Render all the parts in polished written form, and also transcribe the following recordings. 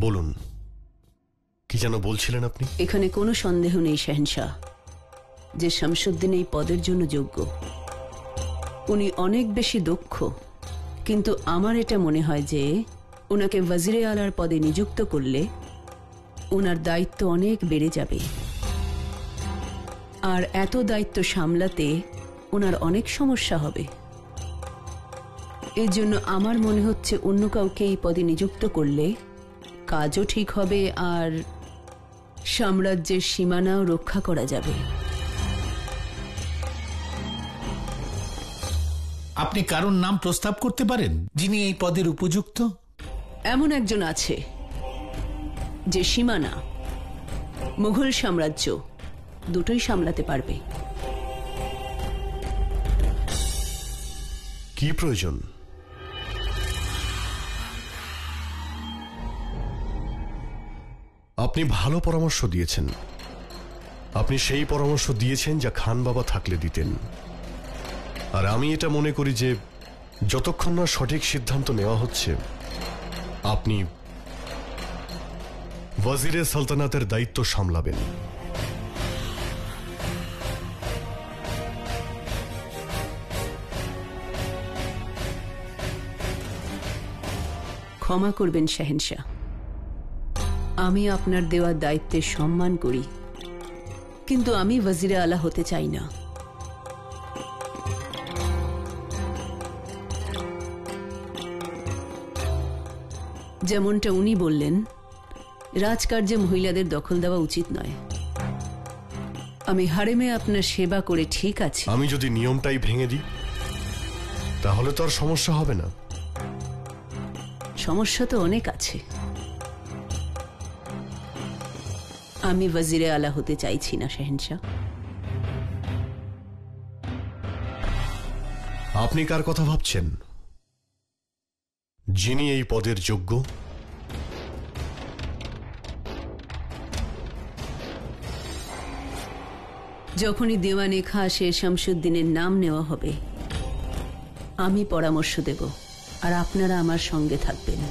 বলুন, কি যেন বলছিলেন আপনি? এখানে কোনো সন্দেহ নেই শাহেনশাহ যে শামসুদ্দিন এই পদের জন্য যোগ্য। উনি অনেক বেশি দক্ষ, কিন্তু আমার এটা মনে হয় যে ওনাকে ওয়াজিরে আলার পদে নিযুক্ত করলে ওনার দায়িত্ব অনেক বেড়ে যাবে, আর এত দায়িত্ব সামলাতে ওনার অনেক সমস্যা হবে। এর জন্য আমার মনে হচ্ছে অন্য কাউকে এই পদে নিযুক্ত করলে কাজও ঠিক হবে আর সাম্রাজ্যের সীমানাও রক্ষা করা যাবে। আপনি কারোর নাম প্রস্তাব করতে পারেন যিনি এই পদের উপযুক্ত? এমন একজন আছে যে সীমানা, মুঘল সাম্রাজ্য দুটোই সামলাতে পারবে। কি প্রয়োজন? আপনি ভালো পরামর্শ দিয়েছেন। আপনি সেই পরামর্শ দিয়েছেন যা খান বাবা থাকলে দিতেন। আর আমি এটা মনে করি যে যতক্ষণ না সঠিক সিদ্ধান্ত নেওয়া হচ্ছে, আপনি ওয়াজিরে সালতানাতের দায়িত্ব সামলাবেন। ক্ষমা করবেন শাহেনশাহ, আমি আপনার দেওয়া দায়িত্বের সম্মান করি, কিন্তু আমি ওয়াজিরে আলা হতে চাই না। যেমনটা উনি বললেন, রাজকার্যে মহিলাদের দখল দেওয়া উচিত নয়। আমি হারেমে আপনার সেবা করে ঠিক আছে। আমি যদি নিয়মটাই ভেঙে দিই তাহলে তো আর সমস্যা হবে না। সমস্যা তো অনেক আছে। আমি ওয়াজিরে আলা হতে চাইছি না শাহেনশাহ। আপনি কার কথা ভাবছেন? যিনি এই পদের যোগ্য? যখনই দেওয়ানে খাসে শামসুদ্দিনের নাম নেওয়া হবে আমি পরামর্শ দেব, আর আপনারা আমার সঙ্গে থাকবেন।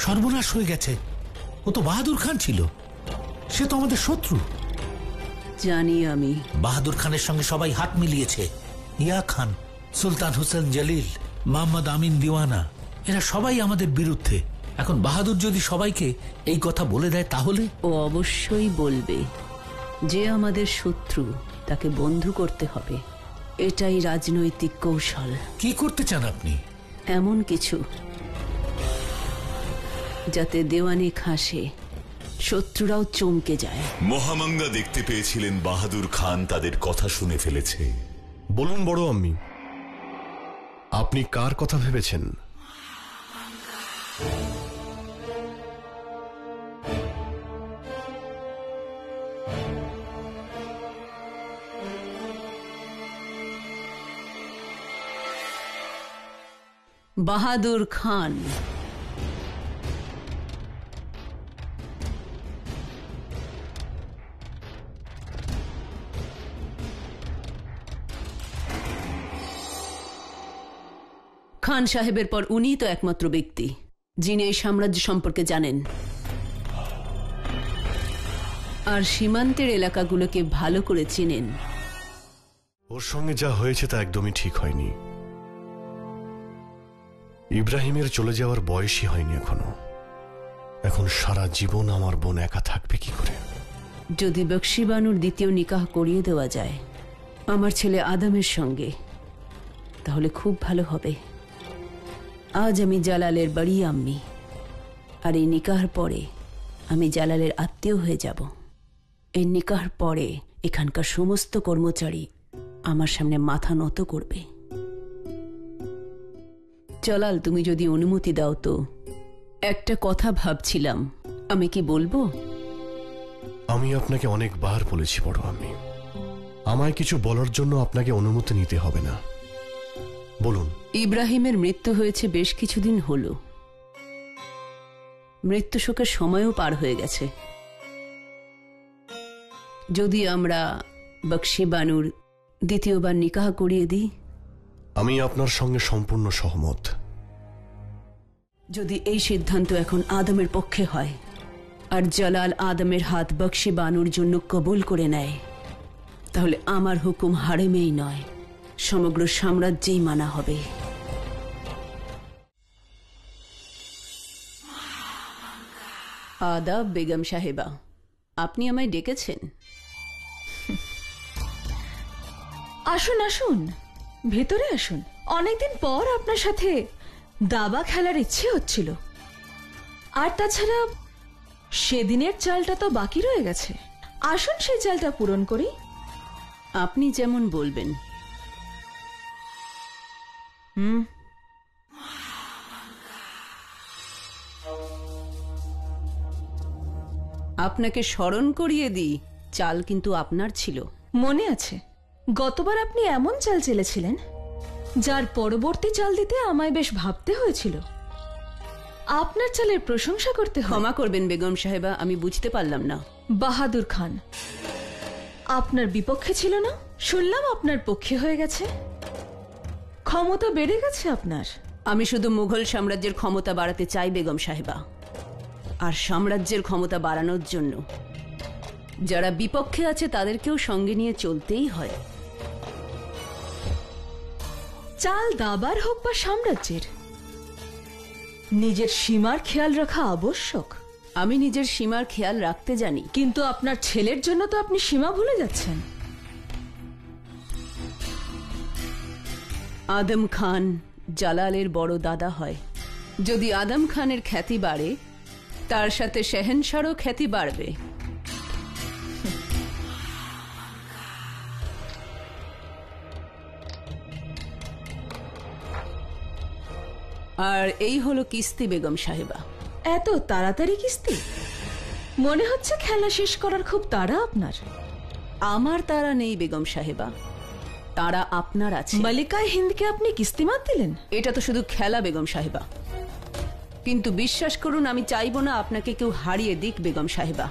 সর্বনাশ হয়ে গেছে। ও তো বাহাদুর খান ছিল, সে তো আমাদের শত্রু। জানি আমি। বাহাদুর খানের সঙ্গে সবাই হাত মিলিয়েছে। ইয়া খান, সুলতান হোসেন জলিল, মোহাম্মদ আমিন দিওয়ানা, এরা সবাই আমাদের বিরুদ্ধে। এখন বাহাদুর যদি সবাইকে এই কথা বলে দেয় তাহলে? ও অবশ্যই বলবে যে আমাদের শত্রু, তাকে বন্ধু করতে হবে। এটাই রাজনৈতিক কৌশল। কি করতে চান আপনি? এমন কিছু যাতে দেওয়ানি খাসে শত্রুরাও চমকে যায়। মহামাঙ্গা দেখতে পেয়েছিলেন বাহাদুর খান তাদের কথা শুনে ফেলেছে। বলুন বড় আম্মি, আপনি কার কথা ভেবেছেন? বাহাদুর খান। খান সাহেবের পর উনিই তো একমাত্র ব্যক্তি যিনি এই সাম্রাজ্য সম্পর্কে জানেন, আর সীমান্তের এলাকাগুলোকে ভালো করে চেনেন। ওর সঙ্গে যা হয়েছে তা একদমই ঠিক হয়নি। ইব্রাহিমের চলে যাওয়ার বয়সই হয়নি এখনো। এখন সারা জীবন আমার বোন একা থাকবে কি করে? যদি বক্সি বানুর দ্বিতীয় নিকাহ করিয়ে দেওয়া যায় আমার ছেলে আদমের সঙ্গে, তাহলে খুব ভালো হবে। আজ আমি জালালের বাড়ি আম্মি, আর এই নিকাহের পরে আমি জালালের আত্মীয় হয়ে যাব। এই নিকাহের পরে এখানকার সমস্ত কর্মচারী আমার সামনে মাথা নত করবে। জালাল, তুমি যদি অনুমতি দাও তো একটা কথা ভাবছিলাম, আমি কি বলবো? আমি আপনাকে অনেকবার বলেছি বড় আম্মি, আমায় কিছু বলার জন্য আপনাকে অনুমতি নিতে হবে না। বলুন। ইব্রাহিমের মৃত্যু হয়েছে বেশ কিছুদিন হলো। মৃত্যু শোকের সময়ও পার হয়ে গেছে। যদি আমরা বক্সি বানুর দ্বিতীয়বার নিকাহ করিয়ে দিই? আমি আপনার সঙ্গে সম্পূর্ণ সহমত, যদি এই সিদ্ধান্ত এখন আদমের পক্ষে হয় আর জালাল আদমের হাত বক্সি বানুর জন্য কবুল করে নেয়, তাহলে আমার হুকুম হারেমেই নয়, সমগ্র সাম্রাজ্যেই মানা হবে। আদাব বেগম সাহেবা, আপনি আমায় ডেকেছেন? আসুন আসুন, ভেতরে আসুন। অনেকদিন পর আপনার সাথে দাবা খেলার ইচ্ছে হচ্ছিল, আর তাছাড়া সেদিনের চালটা তো বাকি রয়ে গেছে। আসুন সেই চালটা পূরণ করি। আপনি যেমন বলবেন। আপনাকে স্মরণ করিয়ে দিই, চাল কিন্তু আপনার ছিল। মনে আছে গতবার আপনি এমন চাল চেলেছিলেন যার পরবর্তী চাল দিতে আমায় বেশ ভাবতে হয়েছিল। আপনার চালের প্রশংসা করতে হয়। ক্ষমা করবেন বেগম সাহেবা, আমি বুঝতে পারলাম না। বাহাদুর খান আপনার বিপক্ষে ছিল না, শুনলাম আপনার পক্ষে হয়ে গেছে। ক্ষমতা বেড়ে গেছে আপনার। আমি শুধু মুঘল সাম্রাজ্যের ক্ষমতা বাড়াতে চাই বেগম সাহেবা, আর সাম্রাজ্যের ক্ষমতা বাড়ানোর জন্য যারা বিপক্ষে আছে তাদেরকেও সঙ্গে নিয়ে চলতেই হয়। চাল দাবার হোক বা সাম্রাজ্যের, নিজের সীমার খেয়াল রাখা আবশ্যক। আমি নিজের সীমার খেয়াল রাখতে জানি, কিন্তু আপনার ছেলের জন্য তো আপনি সীমা ভুলে যাচ্ছেন। আদম খান জালালের বড় দাদা হয়। যদি আদম খানের খ্যাতি বাড়ে, তার সাথে শেহেনশাহরও খ্যাতি বাড়বে। আর এই হলো কিস্তি বেগম সাহেবা। এত তাড়াতাড়ি কিস্তি? মনে হচ্ছে খেলা শেষ করার খুব তাড়া আপনার। আমার তারা নেই বেগম সাহেবা, তারা আপনার আছে। মালিকায় হিন্দকে আপনি কিস্তিমাত দিলেন? এটা তো শুধু খেলা বেগম সাহেবা, কিন্তু বিশ্বাস করুন আমি চাইব না আপনাকে কেউ হারিয়ে দিক বেগম সাহেবা।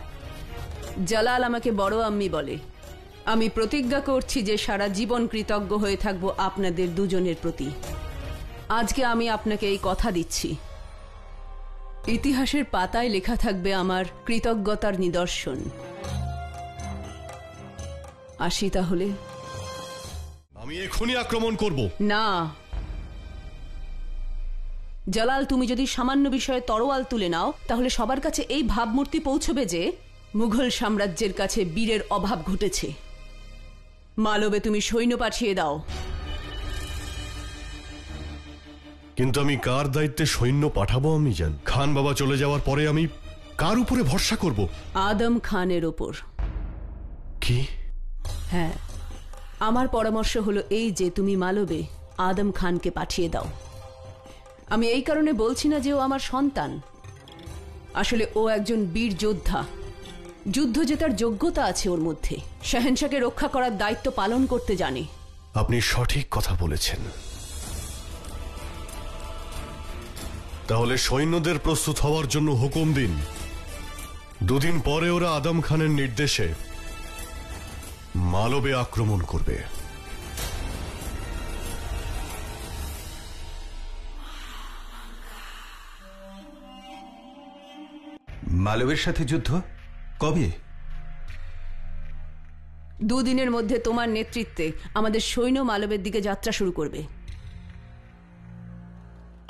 জালাল আমাকে বড় আম্মি বলে। আমি প্রতিজ্ঞা করছি যে সারা জীবন কৃতজ্ঞ হয়ে থাকব আপনাদের দুজনের প্রতি। আজকে আমি আপনাকে এই কথা দিচ্ছি, ইতিহাসের পাতায় লেখা থাকবে আমার কৃতজ্ঞতার নিদর্শন। আসি তাহলে। আমি এখনই আক্রমণ করব। না জালাল, তুমি যদি সামান্য বিষয়ে তরোয়াল তুলে নাও, তাহলে সবার কাছে এই ভাবমূর্তি পৌঁছবে যে মুঘল সাম্রাজ্যের কাছে বীরের অভাব ঘটেছে। মালবে তুমি সৈন্য পাঠিয়ে দাও। কিন্তু আমি কার দায়িত্বে সৈন্য পাঠাবো আমি জান? খান বাবা চলে যাওয়ার পরে আমি কার উপরে ভরসা করব? আদম খানের ওপর। কি? হ্যাঁ, আমার পরামর্শ হলো এই যে তুমি মালবে আদম খানকে পাঠিয়ে দাও। আমি এই কারণে বলছি না যে ও আমার সন্তান, আসলে ও একজন বীর যোদ্ধা। যুদ্ধ জেতার যোগ্যতা আছে ওর মধ্যে। শাহেনশাহকে রক্ষা করার দায়িত্ব পালন করতে জানে। আপনি সঠিক কথা বলেছেন। তাহলে সৈন্যদের প্রস্তুত হওয়ার জন্য হুকুম দিন। দুদিন পরে ওরা আদম খানের নির্দেশে মালবে আক্রমণ করবে। মালবের সাথে যুদ্ধ কবে? দুদিনের মধ্যে তোমার নেতৃত্বে আমাদের সৈন্য মালবের দিকে যাত্রা শুরু করবে।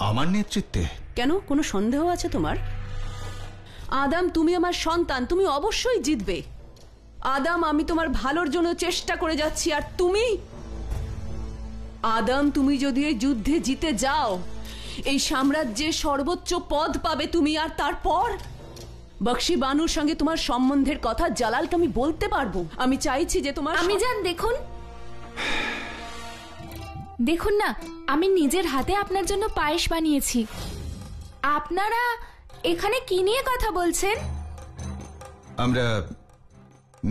আমার নেতৃত্বে? কেন, কোনো সন্দেহ আছে তোমার? আদম, তুমি আমার সন্তান, তুমি অবশ্যই জিতবে। আদম, আমি তোমার ভালোর জন্য চেষ্টা করে যাচ্ছি, আর তুমি আদম, তুমি যদি এই যুদ্ধে জিতে যাও, এই সাম্রাজ্যে সর্বোচ্চ পদ পাবে তুমি। আর তারপর বক্সি বানুর সঙ্গে তোমার সম্বন্ধের কথা জালালকে আমি বলতে পারবো। আমি চাইছি যে তোমার আমি জান, দেখুন দেখুন না, আমি নিজের হাতে আপনার জন্য পায়েস বানিয়েছি। আপনারা এখানে কি নিয়ে কথা বলছেন? আমরা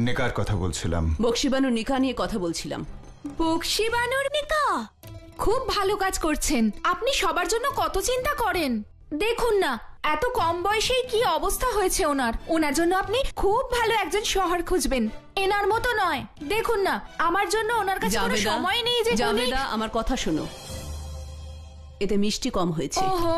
নেকার কথা বলছিলাম। বক্সি বানুর নিকা নিয়ে কথা বলছিলাম। বক্সি বানুর নিকা? খুব ভালো কাজ করছেন আপনি। সবার জন্য কত চিন্তা করেন। দেখুন না, এত কম বয়সেই কি অবস্থা হয়েছে ওনার। ওনার জন্য আপনি খুব ভালো একজন শহর খুঁজবেন, এনার মতো নয়। দেখুন না, আমার জন্য ওনার কাছে কোনো সময় নেই যে জাভেদা, আমার কথা শোনো। এতে মিষ্টি কম হয়েছে। ওহো,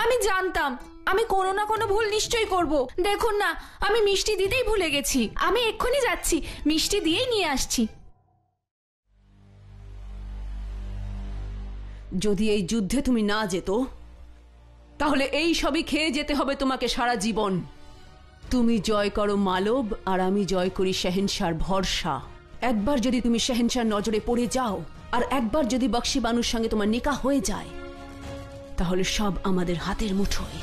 আমি জানতাম আমি কোনো না কোনো ভুল নিশ্চয়ই করব। দেখুন না, আমি মিষ্টি দিতেই ভুলে গেছি। আমি এক্ষুনি যাচ্ছি, মিষ্টি দিয়েই নিয়ে আসছি। যদি এই যুদ্ধে তুমি না যেত তাহলে এই সবই খেয়ে যেতে হবে তোমাকে সারা জীবন। তুমি জয় করো মালব আর আমি জয় করি শেহেনশার ভরসা। একবার যদি তুমি শেহেনশার নজরে পড়ে যাও আর একবার যদি বক্সি বানুর সঙ্গে তোমার নিকাহ হয়ে যায় তাহলে সব আমাদের হাতের মুঠোয়।